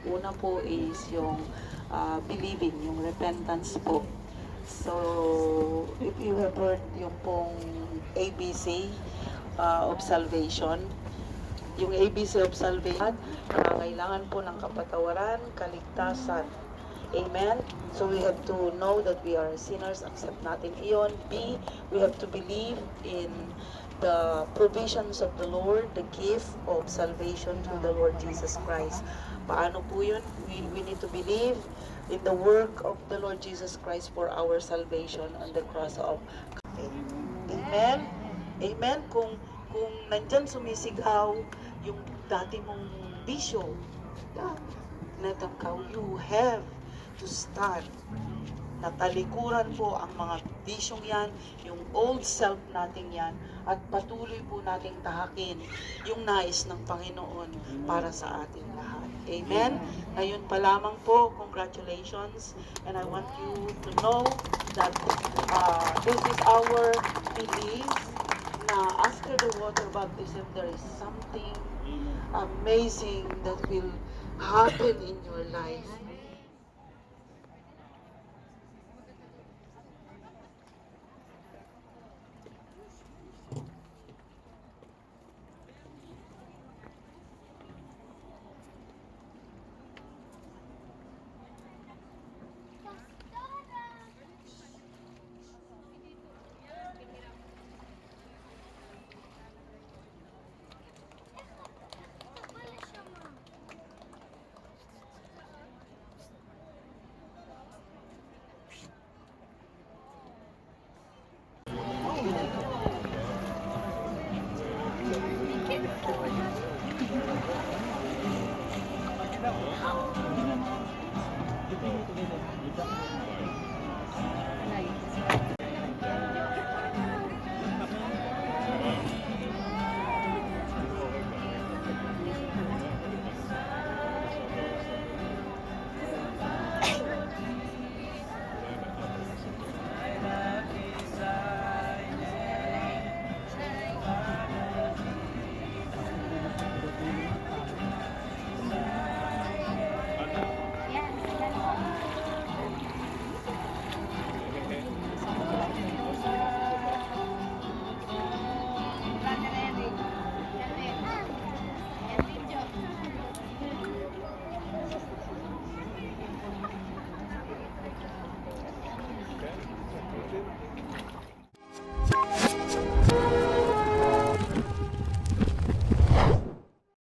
Una po is yung believing, yung repentance po. So, if you have heard yung pong ABC of salvation, yung ABC of salvation, kailangan po ng kapatawaran, kaligtasan. Amen? So we have to know that we are sinners, accept natin iyon. B, we have to believe in the provisions of the Lord, the gift of salvation through the Lord Jesus Christ. Paano po yun? We need to believe in the work of the Lord Jesus Christ for our salvation on the cross of Amen? Amen? Kung nandyan sumisigaw yung dati mong bisyo, natangkaw, you have to stand. Natalikuran po ang mga bisyong yan, yung old self natin yan, at patuloy po nating tahakin yung nais ng Panginoon para sa ating lahat. Amen? Ngayon pa lamang po, congratulations, and I want you to know that this is our belief na after the water baptism, there is something amazing that will happen in your life.